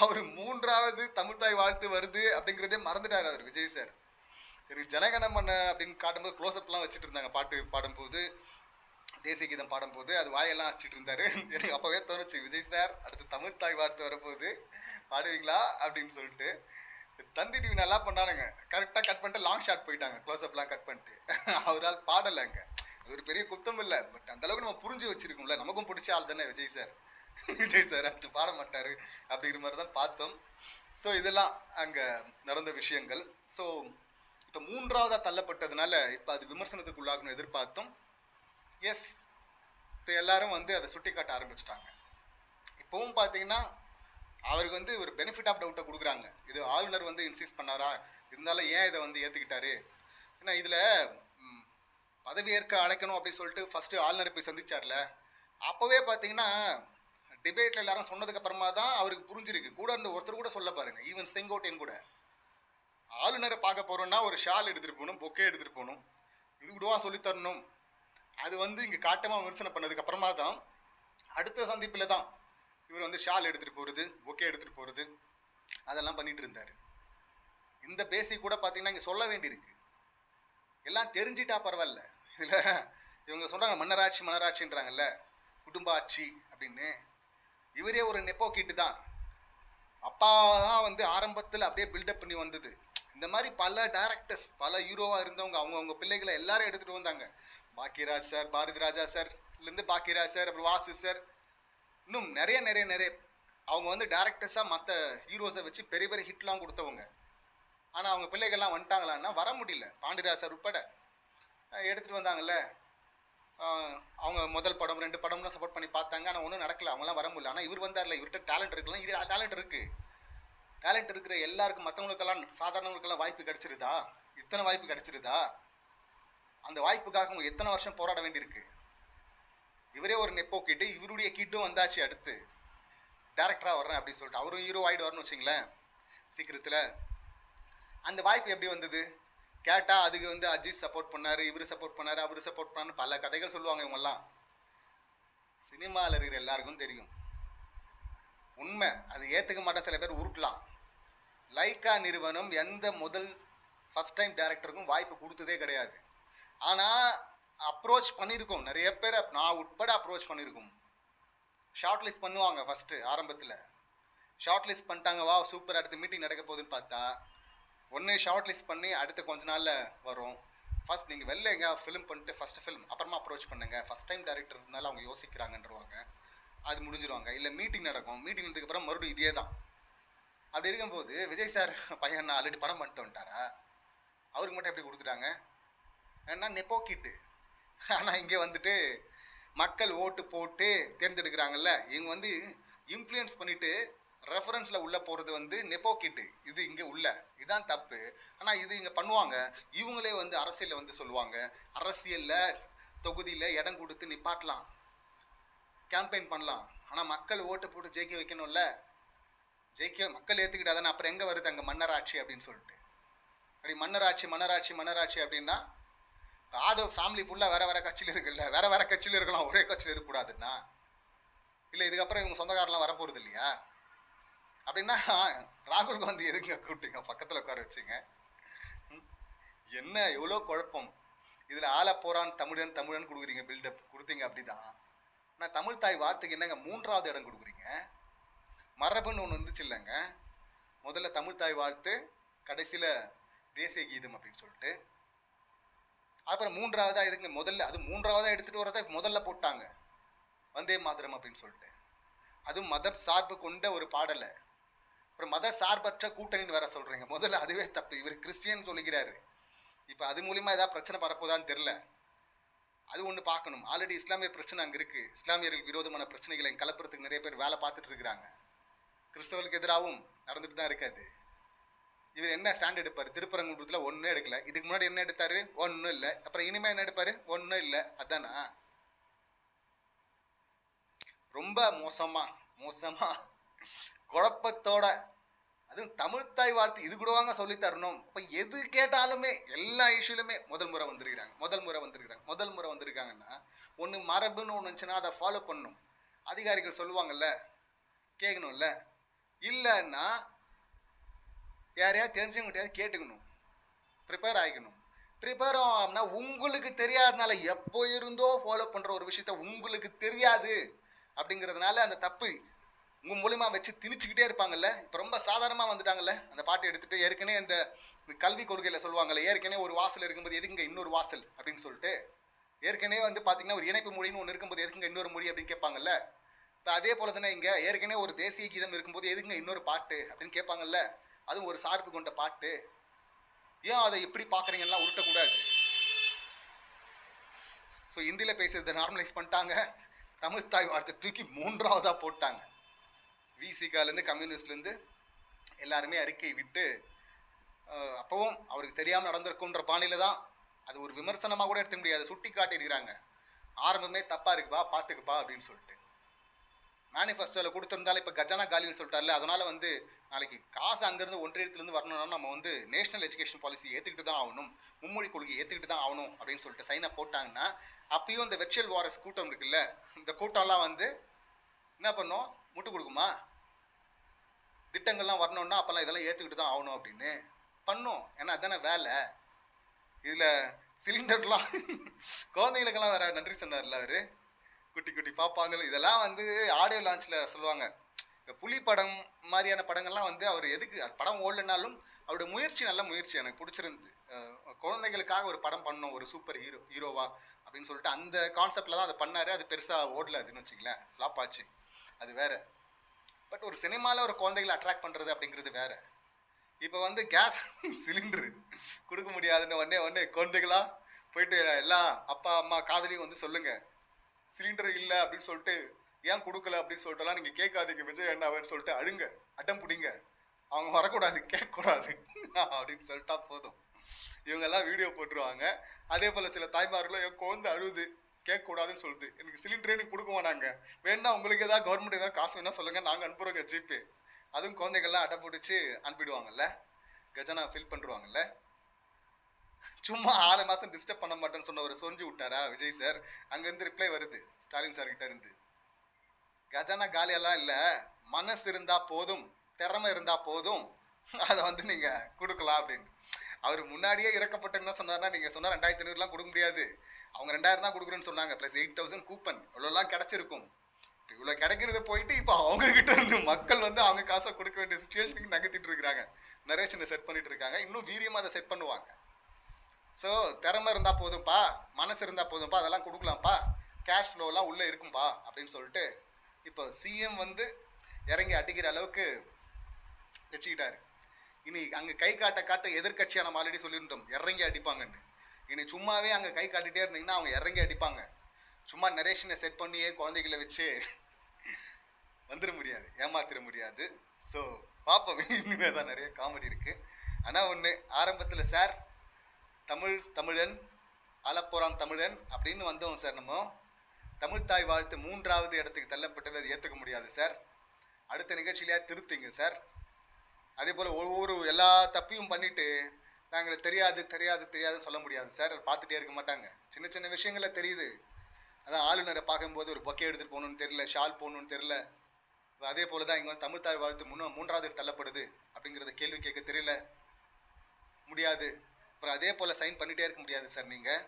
அவர் 3வது தமிழ்த்தாய் வாழ்த்து வருது அப்படிங்கிறதே மறந்துட்டார் அவர் விஜய் சார். எனக்கு ஜனகணமன அப்படின்னு காட்டும்போது க்ளோஸ்அப்லாம் வச்சுட்டு இருந்தாங்க. பாட்டு பாடும்போது, தேசிய கீதம் பாடும்போது அது வாயெல்லாம் வச்சுட்டு இருந்தார். எனக்கு அப்போவே தோணுச்சு, விஜய் சார் அடுத்து தமிழ்த்தாய் வாழ்த்து வரப்போகுது, பாடுவீங்களா அப்படின்னு சொல்லிட்டு. தந்தி டிவி நல்லா பண்ணானுங்க, கரெக்டாக கட் பண்ணிட்டு லாங் ஷாட் போயிட்டாங்க, க்ளோஸ்அப்லாம் கட் பண்ணிட்டு. அவரால் பாடலைங்க, அது ஒரு பெரிய குத்தம் இல்லை, பட் அந்த அளவுக்கு நம்ம புரிஞ்சு வச்சிருக்கோம்ல, நமக்கும் பிடிச்ச ஆள் தானே விஜய் சார். விஜய் சார் அடுத்து பாட மாட்டார் அப்படிங்கிற மாதிரி தான் பார்த்தோம். ஸோ இதெல்லாம் அங்கே நடந்த விஷயங்கள். ஸோ இப்போ மூன்றாவதாக தள்ளப்பட்டதுனால இப்போ அது விமர்சனத்துக்கு உள்ளாகணும் எதிர்பார்த்தோம். எஸ், இப்போ எல்லாரும் வந்து அதை சுட்டி காட்ட ஆரம்பிச்சிட்டாங்க. இப்போவும் பார்த்தீங்கன்னா அவருக்கு வந்து ஒரு பெனிஃபிட் ஆஃப் டவுட்டை கொடுக்குறாங்க. இது ஆளுநர் வந்து இன்சிஸ்ட் பண்ணாரா, இருந்தாலும் ஏன் இதை வந்து ஏற்றுக்கிட்டாரு? ஏன்னா இதில் பதவியேற்க அழைக்கணும் அப்படின்னு சொல்லிட்டு ஃபஸ்ட்டு ஆளுநரை போய் சந்திச்சார்ல, அப்போவே பார்த்தீங்கன்னா டிபேட்டில் எல்லாரும் சொன்னதுக்கப்புறமா தான் அவருக்கு புரிஞ்சிருக்கு. கூட இருந்த ஒருத்தர் கூட சொல்ல பாருங்க, ஈவன் செங்கோட்டையன் கூட, ஆளுநரை பார்க்க போகிறோன்னா ஒரு ஷால் எடுத்துகிட்டு போகணும், பொக்கே எடுத்துகிட்டு போகணும், இது கூடவா சொல்லித்தரணும்? அது வந்து இங்கே காட்டமாக விமர்சனம் பண்ணதுக்கப்புறமா தான் அடுத்த சந்திப்பில் தான் இவர் வந்து ஷால் எடுத்துகிட்டு போகிறது, பொக்கே எடுத்துகிட்டு போகிறது, அதெல்லாம் பண்ணிகிட்டு இருந்தார். இந்த பேசிக் கூட பார்த்தீங்கன்னா இங்கே சொல்ல வேண்டியிருக்கு. எல்லாம் தெரிஞ்சிட்டா பரவாயில்ல. இதில் இவங்க சொல்கிறாங்க மன்னராட்சி மன்னராட்சின்றாங்கல்ல, குடும்ப ஆட்சி அப்படின்னு. இவரே ஒரு நெப்போ கிட்டு தான். அப்பா தான் வந்து ஆரம்பத்தில் அப்படியே பில்டப் பண்ணி வந்தது. இந்த மாதிரி பல டைரக்டர்ஸ், பல ஹீரோவாக இருந்தவங்க அவங்கவுங்க பிள்ளைகளை எல்லாரும் எடுத்துகிட்டு வந்தாங்க. பாக்கியராஜ் சார், பாரதி ராஜா சார்லேருந்து பாக்கியராஜ் சார், அப்புறம் வாசு சார், இன்னும் நிறைய நிறைய நிறைய அவங்க வந்து டேரக்டர்ஸாக மற்ற ஹீரோஸை வச்சு பெரிய பெரிய ஹிட்லாம் கொடுத்தவங்க. ஆனால் அவங்க பிள்ளைகள்லாம் வந்துட்டாங்களான்னா வர முடியல. பாண்டியராஜ் சார் உட்பட எடுத்துகிட்டு வந்தாங்கல்ல, அவங்க முதல் படம் 2 படம்லாம் சப்போர்ட் பண்ணி பார்த்தாங்க. ஆனால் ஒன்றும் நடக்கல, அவங்களாம் வர முடியல. ஆனால் இவர் வந்தார்ல, இவர்கிட்ட டேலண்ட் இருக்கலாம். இது டேலண்ட் இருக்குது. டேலண்ட் இருக்கிற எல்லாருக்கும், மற்றவங்களுக்கெல்லாம் சாதாரணவங்களுக்கெல்லாம் வாய்ப்பு கிடச்சிருதா? இத்தனை வாய்ப்பு கிடச்சிருதா? அந்த வாய்ப்புக்காக அவங்க எத்தனை வருஷம் போராட வேண்டியிருக்கு. இவரே ஒரு நெப்போ கிட்டு, இவருடைய கிட்டும் வந்தாச்சு அடுத்து டேரக்டராக வர்றேன் அப்படின்னு சொல்லிட்டு அவரும் ஹீரோ ஆகிடுவார்னு வச்சிங்களேன் சீக்கிரத்தில். அந்த வாய்ப்பு எப்படி வந்தது கேட்டால் அதுக்கு வந்து அஜித் சப்போர்ட் பண்ணார், இவர் சப்போர்ட் பண்ணார், அவர் சப்போர்ட் பண்ணார், பல கதைகள் சொல்லுவாங்க இவங்கெல்லாம். சினிமாவில் இருக்கிற எல்லாருக்கும் தெரியும் உண்மை. அது ஏற்றுக்க மாட்டேன், சில பேர் உருட்டலாம். லைக்கா நிறுவனம் எந்த ஃபஸ்ட் டைம் டேரக்டருக்கும் வாய்ப்பு கொடுத்ததே கிடையாது. ஆனால் அப்ரோச் பண்ணியிருக்கோம், நிறைய பேர், நான் உட்பட அப்ரோச் பண்ணியிருக்கோம். ஷார்ட் லிஸ்ட் பண்ணுவாங்க ஃபஸ்ட்டு ஆரம்பத்தில். ஷார்ட் லிஸ்ட் பண்ணிட்டாங்க, வா சூப்பர், அடுத்த மீட்டிங் நடக்க போகுதுன்னு பார்த்தா ஒன்று ஷார்ட் லிஸ்ட் பண்ணி அடுத்த கொஞ்ச நாளில் வரும். ஃபஸ்ட் நீங்கள் வெளில எங்கே ஃபிலிம் பண்ணிட்டு ஃபஸ்ட்டு ஃபிலிம் அப்புறமா அப்ரோச் பண்ணுங்கள், ஃபஸ்ட் டைம் டேரக்டர் இருந்தாலும் அவங்க யோசிக்கிறாங்கன்றவாங்க, அது முடிஞ்சிருவாங்க. இல்லை மீட்டிங் நடக்கும், மீட்டிங் நடந்ததுக்கப்புறம் மறுபடியும் இதே தான். அப்படி இருக்கும்போது விஜய் சார் பையன் ஆல்ரெடி படம் பண்ணிட்டு வந்துட்டாரா, அவருக்கு மட்டும் எப்படி கொடுத்துட்டாங்க? ஏன்னா நெப்போ கிட்டு. ஆனால் இங்கே வந்துட்டு மக்கள் ஓட்டு போட்டு தேர்ந்தெடுக்கிறாங்கல்ல, இவங்க வந்து இன்ஃப்ளூயன்ஸ் பண்ணிவிட்டு ரெஃபரன்ஸில் உள்ளே போகிறது வந்து நெப்போ கிட்டு. இது இங்கே உள்ள இதுதான் தப்பு. ஆனால் இது இங்கே பண்ணுவாங்க. இவங்களே வந்து அரசியலில் வந்து சொல்லுவாங்க, அரசியலில் தொகுதியில் இடம் கொடுத்து நிப்பாட்டலாம், கேம்பெயின் பண்ணலாம். ஆனால் மக்கள் ஓட்டு போட்டு ஜெயிக்க வைக்கணும்ல, ஜெயிக்க மக்கள் ஏற்றுக்கிட்டாதானே. அப்புறம் எங்கே வருது அங்கே மன்னராட்சி அப்படின்னு சொல்லிட்டு? அப்படி மன்னராட்சி மன்னராட்சி மன்னராட்சி அப்படின்னா ஆதவ் ஃபேமிலி ஃபுல்லாக வேறு வேறு கட்சியில் இருக்குல்ல, வேறு வேறு கட்சியில் இருக்கலாம், ஒரே கட்சியில் இருக்கக்கூடாதுன்னா? இல்லை இதுக்கப்புறம் இவங்க சொந்தக்காரெலாம் வரப்போகிறது இல்லையா? அப்படின்னா ராகுல் காந்தி எதுங்க கூப்பிட்டீங்க, பக்கத்தில் உட்கார வச்சுங்க? என்ன எவ்வளோ குழப்பம் இதில். ஆள போகிறான் தமிழன் தமிழன் கொடுக்குறீங்க, பில்டப் கொடுத்தீங்க, அப்படி தான். ஆனால் தமிழ் தாய் வார்த்தைக்கு என்னங்க 3வது இடம் கொடுக்குறீங்க? மரபுன்னு ஒன்று வந்துச்சு இல்லைங்க, முதல்ல தமிழ் தாய் வாழ்த்து, கடைசியில் தேசிய கீதம் அப்படின்னு சொல்லிட்டு. அப்புறம் 3வதா இதுங்க முதல்ல, அது 3வதா எடுத்துகிட்டு வரதை முதல்ல போட்டாங்க, வந்தே மாதரம் அப்படின்னு சொல்லிட்டு. அதுவும் மத சார்பு கொண்ட ஒரு பாடலை அப்புறம் மத சார்பற்ற கூட்டணின்னு வேற சொல்கிறீங்க. முதல்ல அதுவே தப்பு. இவர் கிறிஸ்டியன் சொல்லிக்கிறாரு. இப்போ அது மூலிமா ஏதாவது பிரச்சனை பரப்போதான்னு தெரில. அது ஒன்று பார்க்கணும். ஆல்ரெடி இஸ்லாமிய பிரச்சனை அங்கே இருக்குது. இஸ்லாமியர்களுக்கு விரோதமான பிரச்சனைகளை கலப்புறதுக்கு நிறைய பேர் வேலை பார்த்துட்டு இருக்கிறாங்க. கிறிஸ்தவர்களுக்கு எதிராகவும் நடந்துட்டு தான் இருக்காது. இவர் என்ன ஸ்டாண்ட் எடுப்பார்? திருப்பரங்குன்றத்தில் ஒன்றும் எடுக்கல. இதுக்கு முன்னாடி என்ன எடுத்தார்? ஒன்றும் இல்லை. அப்புறம் இனிமேல் என்ன எடுப்பார்? ஒன்றும் இல்லை. அதானா? ரொம்ப மோசமாக குழப்பத்தோட, அதுவும் தமிழ்த்தாய் வார்த்தை இது கூட வாங்க சொல்லி தரணும். இப்போ எது கேட்டாலுமே எல்லா இஷ்யூலுமே முதல் முறை வந்திருக்காங்கன்னா ஒன்று மரபுன்னு ஒன்று இருந்துச்சுன்னா அதை ஃபாலோ பண்ணணும். அதிகாரிகள் சொல்லுவாங்கல்ல, கேட்கணும்ல. இல்லைன்னா யாரையாவது தெரிஞ்சவங்கிட்டையாவது கேட்டுக்கணும், ப்ரிப்பேர் ஆகிக்கணும். ப்ரிப்பேர் ஆகும்னா உங்களுக்கு தெரியாதனால, எப்போ இருந்தோ ஃபாலோ பண்ணுற ஒரு விஷயத்த உங்களுக்கு தெரியாது அப்படிங்கிறதுனால அந்த தப்பு உங்கள் மூலிமா வச்சு திணிச்சுக்கிட்டே இருப்பாங்கல்ல. இப்போ ரொம்ப சாதாரணமாக வந்துட்டாங்கல்ல அந்த பாட்டு எடுத்துகிட்டு. ஏற்கனவே இந்த கல்வி கொள்கையில் சொல்லுவாங்கல்ல, ஏற்கனவே ஒரு வாசல் இருக்கும்போது எதுக்குங்க இன்னொரு வாசல் அப்படின்னு சொல்லிட்டு. ஏற்கனவே வந்து பார்த்தீங்கன்னா ஒரு இணைப்பு மொழின்னு ஒன்று இருக்கும்போது எதுக்குங்க இன்னொரு மொழி அப்படின்னு கேட்பாங்கல்ல. இப்போ அதே போல தானே இங்கே ஏற்கனவே ஒரு தேசிய கீதம் இருக்கும்போது எதுக்குங்க இன்னொரு பாட்டு அப்படின்னு கேட்பாங்கல்ல. அதுவும் ஒரு சார்பு கொண்ட பாட்டு. ஏன் அதை எப்படி பார்க்குறீங்கன்னா உருட்டக்கூடாது. ஸோ ஹிந்தியில் பேசுறதை நார்மலைஸ் பண்ணிட்டாங்க. தமிழ் தாய் வார்த்தை தூக்கி 3ஆவதாக போட்டாங்க. விசிகாலேருந்து கம்யூனிஸ்ட்லேருந்து எல்லாருமே அறிக்கை விட்டு, அப்பவும் அவருக்கு தெரியாமல் நடந்திருக்குன்ற பாணியில் தான். அது ஒரு விமர்சனமாக கூட எடுத்துக்க முடியாது, சுட்டி காட்டியிருக்கிறாங்க. ஆரம்பமே தப்பாக இருக்குப்பா பார்த்துக்குப்பா அப்படின்னு சொல்லிட்டு. மேனிஃபெஸ்டோவில் கொடுத்துருந்தாலும் இப்போ கஜானா காலின்னு சொல்லிட்டார்ல, அதனால் வந்து நாளைக்கு காசு அங்கேருந்து ஒன்றியத்துலேருந்து வரணும்னா நம்ம வந்து நேஷனல் எஜுகேஷன் பாலிசி ஏற்றுக்கிட்டு தான் ஆகணும், மும்மொழி கொள்கை ஏற்றுக்கிட்டு தான் ஆகணும் அப்படின்னு சொல்லிட்டு சைனை போட்டாங்கன்னா, அப்பயும் இந்த வெர்ச்சுவல் வாரஸ் கூட்டம் இருக்குல்ல, இந்த கூட்டம்லாம் வந்து என்ன பண்ணோம், முட்டு கொடுக்குமா? திட்டங்கள்லாம் வரணும்னா அப்போல்லாம் இதெல்லாம் ஏற்றுக்கிட்டு தான் ஆகணும் அப்படின்னு பண்ணோம். ஏன்னா அதுதானே வேலை. இதில் சிலிண்டர்லாம் குழந்தைங்களுக்கெல்லாம் வேற நன்றி சொன்னார்ல அவர், குட்டி குட்டி பார்ப்பாங்க. இதெல்லாம் வந்து ஆடியோ லான்ச்சில் சொல்லுவாங்க. இந்த புலி படம் மாதிரியான படங்கள்லாம் வந்து அவர் எதுக்கு படம் ஓடலைனாலும் அவருடைய முயற்சி நல்ல முயற்சி, எனக்கு பிடிச்சிருந்து. குழந்தைகளுக்காக ஒரு படம் பண்ணோம், ஒரு சூப்பர் ஹீரோவா அப்படின்னு சொல்லிட்டு அந்த கான்செப்டில் தான் அதை பண்ணார். அது பெருசாக ஓடல, அதுன்னு வச்சுங்களேன், ஃப்ளாப் ஆச்சு, அது வேற. பட் ஒரு சினிமாவில் ஒரு குழந்தைகளை அட்ராக்ட் பண்ணுறது அப்படிங்கிறது வேற. இப்போ வந்து கேஸ் சிலிண்டரு கொடுக்க முடியாதுன்னு உடனே குழந்தைகளா போயிட்டு எல்லா அப்பா அம்மா காதலியும் வந்து சொல்லுங்க, சிலிண்டர் இல்லை அப்படின்னு சொல்லிட்டு, ஏன் கொடுக்கல அப்படின்னு சொல்லிட்டுலாம் நீங்கள் கேட்காதீங்க விஜய் அண்ணாவன்னு சொல்லிட்டு அழுங்க, அட்டம் பிடிங்க, அவங்க வரக்கூடாது கேட்கக்கூடாது அப்படின்னு சொல்லிட்டா போதும். இவங்கெல்லாம் வீடியோ போட்டுருவாங்க. அதே போல் சில தாய்மார்களும் என் குழந்தை அழுது கேட்கக்கூடாதுன்னு சொல்லுது, எனக்கு சிலிண்டரே நீ கொடுக்க மாட்டாங்க, வேணா உங்களுக்கு ஏதாவது கவர்மெண்ட் ஏதாவது காசு வேணா சொல்லுங்கள், நாங்கள் அனுப்புகிறோங்க ஜிபே. அதுவும் குழந்தைகள்லாம் அடை பிடிச்சி அனுப்பிடுவாங்கல்ல, கஜனா ஃபில் பண்ணுவாங்கல்ல. சும்மா 6 மாதம் டிஸ்டர்ப் பண்ண மாட்டேன்னு சொன்னவர் சொரிஞ்சு விட்டாரா விஜய் சார்? அங்கேருந்து ரிப்ளை வருது ஸ்டாலின் சார் கிட்ட இருந்து, கஜானா காலியெல்லாம் இல்லை, மனசு இருந்தால் போதும், திறமை இருந்தால் போதும், அதை வந்து நீங்கள் கொடுக்கலாம் அப்படின்னு. அவர் முன்னாடியே இறக்கப்பட்ட என்ன சொன்னார்னா, நீங்கள் சொன்னால் 2500 கொடுக்க முடியாது, அவங்க 2000 தான் கொடுக்குறேன்னு சொன்னாங்க, ப்ளஸ் 8000 கூப்பன் இவ்வளோலாம் கிடச்சிருக்கும். இவ்வளோ கிடைக்கிறது போயிட்டு இப்போ அவங்க கிட்ட இருந்து மக்கள் வந்து அவங்க காசை கொடுக்க வேண்டிய சுச்சுவேஷனுக்கு நகர்த்திட்டு இருக்கிறாங்க, நரேஷனை செட் பண்ணிட்டு இருக்காங்க. இன்னும் வீரியமாக அதை செட் பண்ணுவாங்க. ஸோ திறமை இருந்தால் போதும்ப்பா, மனசு இருந்தால் போதும்ப்பா, அதெல்லாம் கொடுக்கலாம்ப்பா, கேஷ் ஃப்ளோலாம் உள்ளே இருக்கும்பா அப்படின்னு சொல்லிட்டு இப்போ சிஎம் வந்து இறங்கி அடிக்கிற அளவுக்கு வச்சுக்கிட்டாரு. இனி அங்கே கை காட்ட எதிர்கட்சியாக நம்ம ஆல்ரெடி சொல்லியிருந்தோம் இறங்கி அடிப்பாங்கன்னு. இனி சும்மாவே அங்கே கை காட்டிகிட்டே இருந்தீங்கன்னா அவங்க இறங்கி அடிப்பாங்க. சும்மா நரேஷனை செட் பண்ணியே குழந்தைகளை வச்சு வந்துட முடியாது, ஏமாத்திர முடியாது. ஸோ பார்ப்போம், இனிமேல் தான் நிறைய காமெடி இருக்குது. ஆனால் ஒன்று, ஆரம்பத்தில் சார் தமிழன் அலப்போறான் தமிழன் அப்படின்னு வந்தோம் சார். நம்ம தமிழ் தாய் வாழ்த்து 3ஆவது இடத்துக்கு தள்ளப்பட்டது, அது ஏற்றுக்க முடியாது சார். அடுத்த நிகழ்ச்சியிலேயே திருத்திங்க சார். அதே போல் ஒவ்வொரு எல்லா தப்பையும் பண்ணிவிட்டு நாங்கள் தெரியாதுன்னு சொல்ல முடியாது சார். பார்த்துட்டே இருக்க மாட்டாங்க, சின்ன சின்ன விஷயங்களில் தெரியுது. அதான் ஆளுநரை பார்க்கும்போது ஒரு பொக்கே எடுத்துகிட்டு போகணுன்னு தெரில, ஷால் போகணுன்னு தெரில. அதே போல் தான் இங்கே வந்து தமிழ் தாய் வாழ்த்து 3ஆவது தள்ளப்படுது அப்படிங்கிறத கேள்வி கேட்க தெரியல, முடியாது. அப்புறம் அதே போல் சைன் பண்ணிகிட்டே இருக்க முடியாது சார், நீங்கள்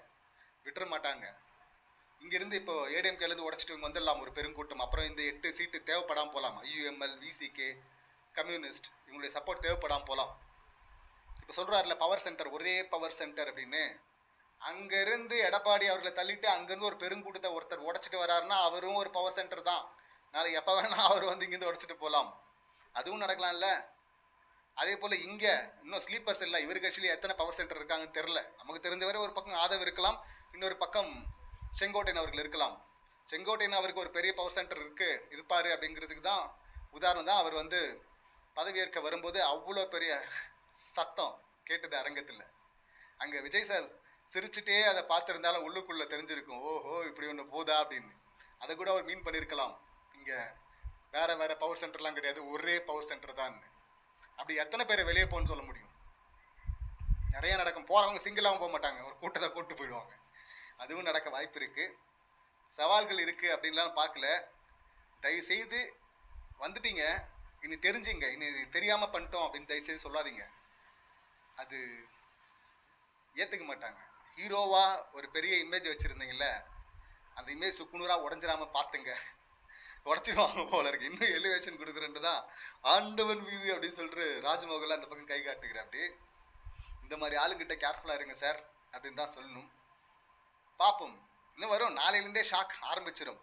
விட்டுற மாட்டாங்க. இங்கேருந்து இப்போ ஏடிஎம்கேலேருந்து உடச்சிட்டு இவங்க வந்துடலாம் ஒரு பெருங்கூட்டம். அப்புறம் இந்த 8 சீட்டு தேவைப்படாமல் போகலாம், ஐயுஎம்எல் விசிகே கம்யூனிஸ்ட் இவங்களுடைய சப்போர்ட் தேவைப்படாமல் போகலாம். இப்போ சொல்கிறாருல பவர் சென்டர், ஒரே பவர் சென்டர் அப்படின்னு. அங்கேருந்து எடப்பாடி அவர்களை தள்ளிட்டு அங்கேருந்து ஒரு பெருங்கூட்டத்தை ஒருத்தர் உடச்சிட்டு வராருன்னா அவரும் ஒரு பவர் சென்டர் தான். நாளைக்கு எப்போ வேணால் அவர் வந்து இங்கேருந்து உடச்சிட்டு போகலாம், அதுவும் நடக்கலாம்ல. அதே போல் இங்கே இன்னும் ஸ்லீப்பர்ஸ் இல்லை, இவர் கட்சியில் எத்தனை பவர் சென்டர் இருக்காங்கன்னு தெரில. நமக்கு தெரிஞ்சவரை ஒரு பக்கம் ஆதவ் இருக்கலாம், இன்னொரு பக்கம் செங்கோட்டையன் அவர்கள் இருக்கலாம். செங்கோட்டையன் அவருக்கு ஒரு பெரிய பவர் சென்டர் இருப்பார் அப்படிங்கிறதுக்கு தான் உதாரணம் தான். அவர் வந்து பதவியேற்க வரும்போது அவ்வளோ பெரிய சத்தம் கேட்டது அரங்கத்தில். அங்கே விஜய் சார் சிரிச்சுட்டே அதை பார்த்துருந்தாலும் உள்ளுக்குள்ளே தெரிஞ்சிருக்கும், ஓஹோ இப்படி ஒன்று போதா அப்படின்னு. அதை கூட அவர் மீன் பண்ணியிருக்கலாம். இங்கே வேறு பவர் சென்டர்லாம் கிடையாது, ஒரே பவர் சென்டர் தான். அப்படி எத்தனை பேரை வெளியே போகணும்னு சொல்ல முடியும்? நிறைய நடக்கும். போகிறவங்க சிங்கிளாகவும் போக மாட்டாங்க, ஒரு கூட்டத்தை கூப்பிட்டு போயிடுவாங்க. அதுவும் நடக்க வாய்ப்பு இருக்குது. சவால்கள் இருக்குது அப்படின்லாம் பார்க்கல. தயவுசெய்து வந்துட்டீங்க, இனி தெரிஞ்சுங்க, இனி தெரியாமல் பண்ணிட்டோம் அப்படின்னு தயவுசெய்து சொல்லாதீங்க. அது ஏற்றுக்க மாட்டாங்க. ஹீரோவாக ஒரு பெரிய இமேஜ் வச்சுருந்தீங்கள, அந்த இமேஜ் சுக்குநூறாக உடஞ்சிடாமல் பார்த்துங்க. உடச்சிடுவாங்க போல இருக்கு. இன்னும் எலிவேஷன் கொடுக்குறேன்ட்டு தான் ஆண்டவன் வீதி அப்படின்னு சொல்லிட்டு ராஜமோகன்லாம் அந்த பக்கம் கை காட்டுக்கிறேன். அப்படி இந்த மாதிரி ஆளுங்கிட்ட கேர்ஃபுல்லாக இருங்க சார் அப்படின்னு தான் சொல்லணும். பார்ப்போம், இன்னும் வரும். நாளையிலேருந்தே ஷாக் ஆரம்பிச்சிடும்.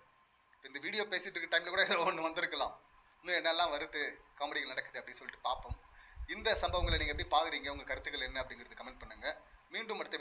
இப்போ இந்த வீடியோ பேசிகிட்டு இருக்க டைமில் கூட ஏதோ ஒன்று வந்திருக்கலாம். இன்னும் என்னெல்லாம் வருது, காமெடிகள் நடக்குது அப்படின்னு சொல்லிட்டு பார்ப்போம். இந்த சம்பவங்களை நீங்கள் எப்படி பார்க்குறீங்க, உங்கள் கருத்துக்கள் என்ன அப்படிங்கிறது கமெண்ட் பண்ணுங்கள். மீண்டும் அடுத்த